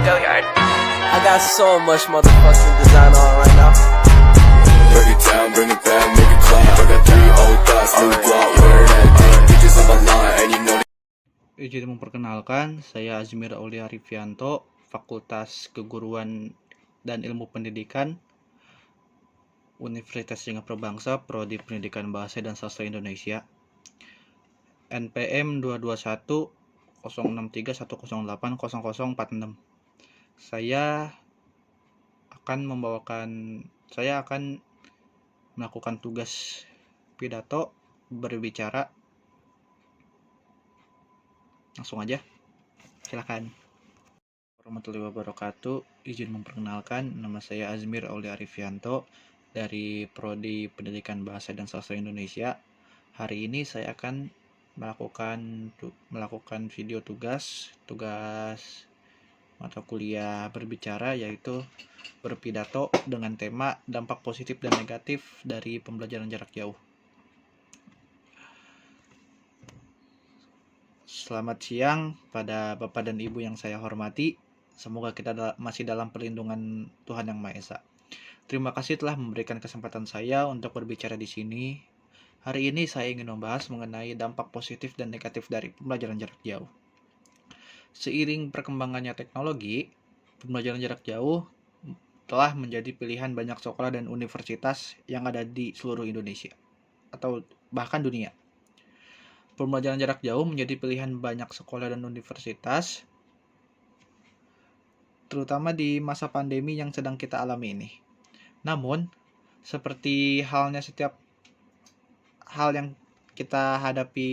I got so much motherfucking design on right now. Break it down, bring it back, make it clap. I got 3 old thoughts, new guap, wear that dick. Bitches on my line, and you know. Izin memperkenalkan, saya Azmir Aulia Rifianto, Fakultas Keguruan dan Ilmu Pendidikan, Universitas Singapura Bangsa, Prodi Pendidikan Bahasa dan Sastra Indonesia, NPM 221 063 108 0046. Saya akan melakukan tugas pidato berbicara. Langsung aja, silakan. Warahmatullahi wabarakatuh. Izin memperkenalkan, nama saya Azmir Aulia Rifianto dari Prodi Pendidikan Bahasa dan Sastra Indonesia. Hari ini saya akan melakukan video tugas mata kuliah berbicara, yaitu berpidato dengan tema dampak positif dan negatif dari pembelajaran jarak jauh. Selamat siang pada Bapak dan Ibu yang saya hormati. Semoga kita masih dalam perlindungan Tuhan Yang Maha Esa. Terima kasih telah memberikan kesempatan saya untuk berbicara di sini. Hari ini saya ingin membahas mengenai dampak positif dan negatif dari pembelajaran jarak jauh. Seiring perkembangannya teknologi, pembelajaran jarak jauh telah menjadi pilihan banyak sekolah dan universitas yang ada di seluruh Indonesia atau bahkan dunia. Pembelajaran jarak jauh menjadi pilihan banyak sekolah dan universitas, terutama di masa pandemi yang sedang kita alami ini. Namun, seperti halnya setiap hal yang kita hadapi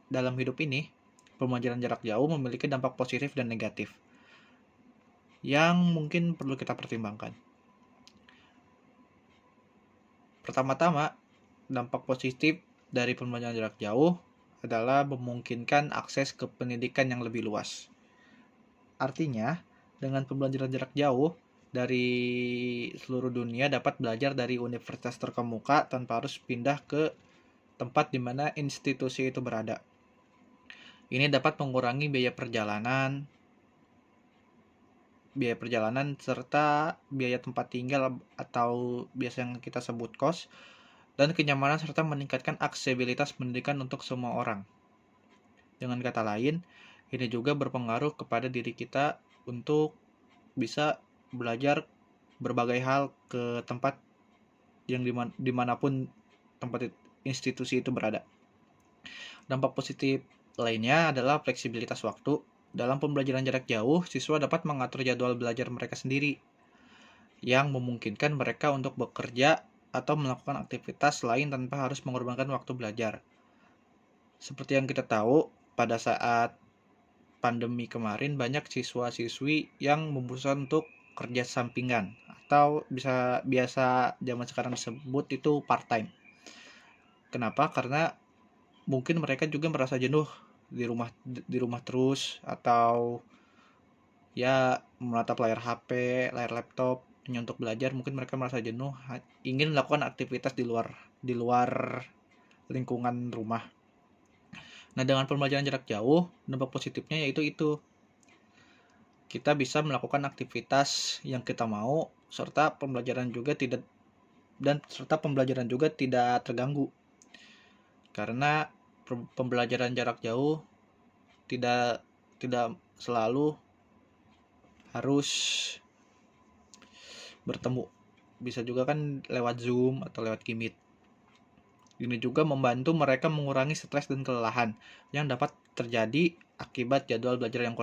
dalam hidup ini, pembelajaran jarak jauh memiliki dampak positif dan negatif yang mungkin perlu kita pertimbangkan. Pertama-tama, dampak positif dari pembelajaran jarak jauh adalah memungkinkan akses ke pendidikan yang lebih luas. Artinya, dengan pembelajaran jarak jauh, dari seluruh dunia dapat belajar dari universitas terkemuka tanpa harus pindah ke tempat di mana institusi itu berada. Ini dapat mengurangi biaya perjalanan serta biaya tempat tinggal atau biasa yang kita sebut kos, dan kenyamanan serta meningkatkan aksesibilitas pendidikan untuk semua orang. Dengan kata lain, ini juga berpengaruh kepada diri kita untuk bisa belajar berbagai hal ke tempat yang dimanapun tempat institusi itu berada. Dampak positif lainnya adalah fleksibilitas waktu. Dalam pembelajaran jarak jauh, siswa dapat mengatur jadwal belajar mereka sendiri, yang memungkinkan mereka untuk bekerja atau melakukan aktivitas lain tanpa harus mengorbankan waktu belajar. Seperti yang kita tahu, pada saat pandemi kemarin banyak siswa-siswi yang memutuskan untuk kerja sampingan atau biasa zaman sekarang disebut itu part-time. Kenapa? Karena mungkin mereka juga merasa jenuh di rumah terus, atau ya menatap layar HP, layar laptop hanya untuk belajar. Mungkin mereka merasa jenuh, ingin melakukan aktivitas di luar lingkungan rumah. Nah, dengan pembelajaran jarak jauh, dampak positifnya yaitu kita bisa melakukan aktivitas yang kita mau, serta pembelajaran juga tidak terganggu. Karena pembelajaran jarak jauh tidak selalu harus bertemu. Bisa juga kan lewat Zoom atau lewat Meet. Ini juga membantu mereka mengurangi stres dan kelelahan yang dapat terjadi akibat jadwal belajar yang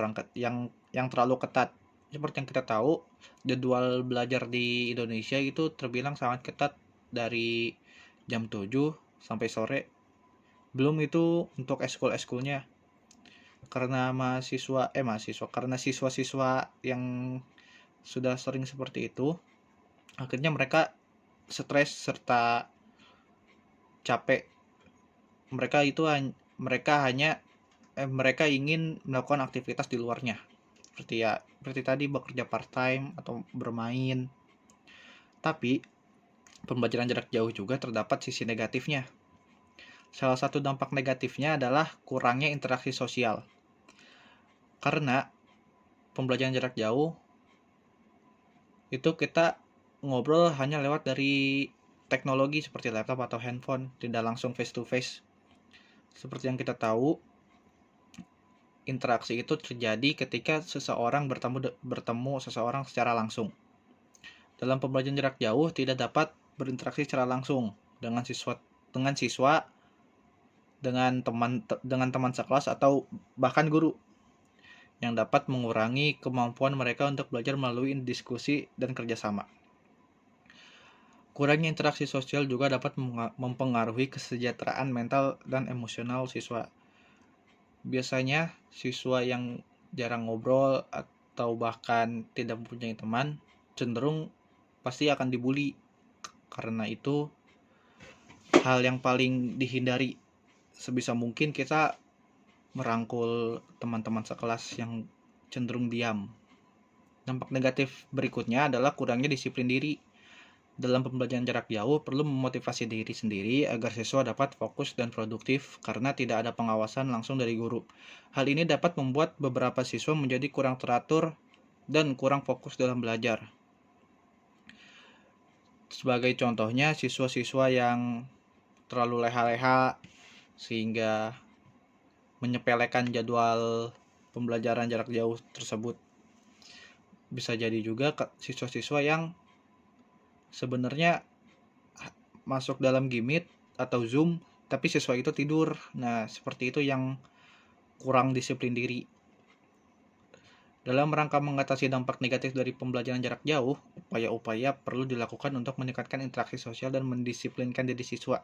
terlalu ketat. Seperti yang kita tahu, jadwal belajar di Indonesia itu terbilang sangat ketat dari jam 7 sampai sore. Belum itu untuk eskul-eskulnya. Karena siswa-siswa yang sudah sering seperti itu, akhirnya mereka stres serta capek. Mereka ingin melakukan aktivitas di luarnya. Seperti tadi bekerja part-time atau bermain. Tapi pembelajaran jarak jauh juga terdapat sisi negatifnya. Salah satu dampak negatifnya adalah kurangnya interaksi sosial. Karena pembelajaran jarak jauh itu kita ngobrol hanya lewat dari teknologi seperti laptop atau handphone, tidak langsung face to face. Seperti yang kita tahu, interaksi itu terjadi ketika seseorang bertemu seseorang secara langsung. Dalam pembelajaran jarak jauh tidak dapat berinteraksi secara langsung dengan siswa, dengan teman sekelas atau bahkan guru, yang dapat mengurangi kemampuan mereka untuk belajar melalui diskusi dan kerjasama. Kurangnya interaksi sosial juga dapat mempengaruhi kesejahteraan mental dan emosional siswa. Biasanya siswa yang jarang ngobrol atau bahkan tidak mempunyai teman cenderung pasti akan dibully. Karena itu hal yang paling dihindari. Sebisa mungkin kita merangkul teman-teman sekelas yang cenderung diam. Dampak negatif berikutnya adalah kurangnya disiplin diri. Dalam pembelajaran jarak jauh perlu memotivasi diri sendiri agar siswa dapat fokus dan produktif karena tidak ada pengawasan langsung dari guru. Hal ini dapat membuat beberapa siswa menjadi kurang teratur dan kurang fokus dalam belajar. Sebagai contohnya, siswa-siswa yang terlalu leha-leha sehingga menyepelekan jadwal pembelajaran jarak jauh tersebut. Bisa jadi juga siswa-siswa yang sebenarnya masuk dalam Gmeet atau Zoom, tapi siswa itu tidur. Nah, seperti itu yang kurang disiplin diri. Dalam rangka mengatasi dampak negatif dari pembelajaran jarak jauh, upaya-upaya perlu dilakukan untuk meningkatkan interaksi sosial dan mendisiplinkan diri siswa.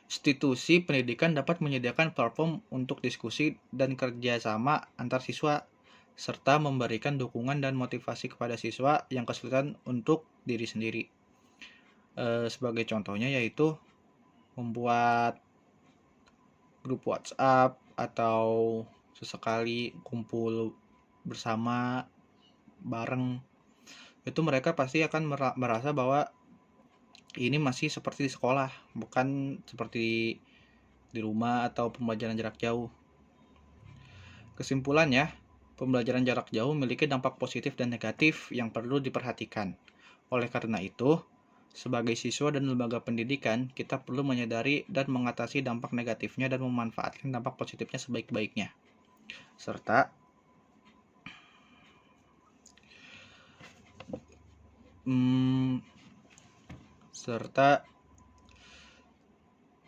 Institusi pendidikan dapat menyediakan platform untuk diskusi dan kerjasama antar siswa, serta memberikan dukungan dan motivasi kepada siswa yang kesulitan untuk diri sendiri. Sebagai contohnya yaitu membuat grup WhatsApp atau sesekali kumpul bersama bareng. Itu mereka pasti akan merasa bahwa ini masih seperti di sekolah, bukan seperti di rumah atau pembelajaran jarak jauh. Kesimpulannya, pembelajaran jarak jauh memiliki dampak positif dan negatif yang perlu diperhatikan. Oleh karena itu, sebagai siswa dan lembaga pendidikan, kita perlu menyadari dan mengatasi dampak negatifnya dan memanfaatkan dampak positifnya sebaik-baiknya. Serta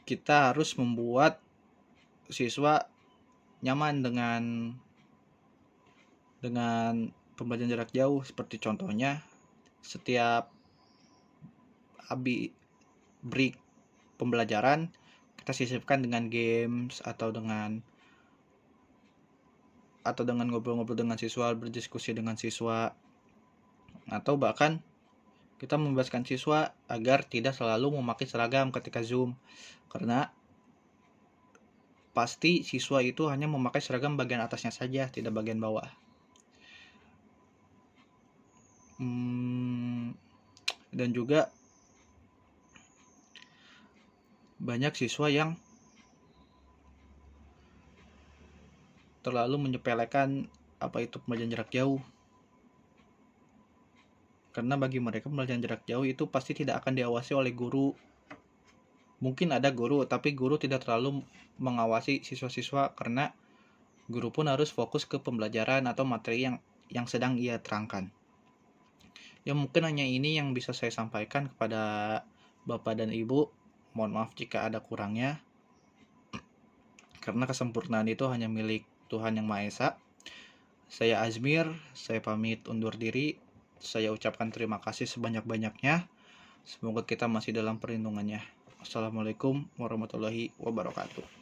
kita harus membuat siswa nyaman dengan pembelajaran jarak jauh. Seperti contohnya, setiap habis break pembelajaran kita sisipkan dengan games atau dengan ngobrol-ngobrol dengan siswa, berdiskusi dengan siswa, atau bahkan kita membebaskan siswa agar tidak selalu memakai seragam ketika Zoom, karena pasti siswa itu hanya memakai seragam bagian atasnya saja, tidak bagian bawah. Dan juga banyak siswa yang terlalu menyepelekan apa itu pembelajaran jarak jauh. Karena bagi mereka pembelajaran jarak jauh itu pasti tidak akan diawasi oleh guru. Mungkin ada guru, tapi guru tidak terlalu mengawasi siswa-siswa karena guru pun harus fokus ke pembelajaran atau materi yang sedang ia terangkan. Ya mungkin hanya ini yang bisa saya sampaikan kepada Bapak dan Ibu. Mohon maaf jika ada kurangnya. Karena kesempurnaan itu hanya milik Tuhan Yang Maha Esa. Saya Azmir, saya pamit undur diri. Saya ucapkan terima kasih sebanyak-banyaknya. Semoga kita masih dalam perlindungannya. Assalamualaikum warahmatullahi wabarakatuh.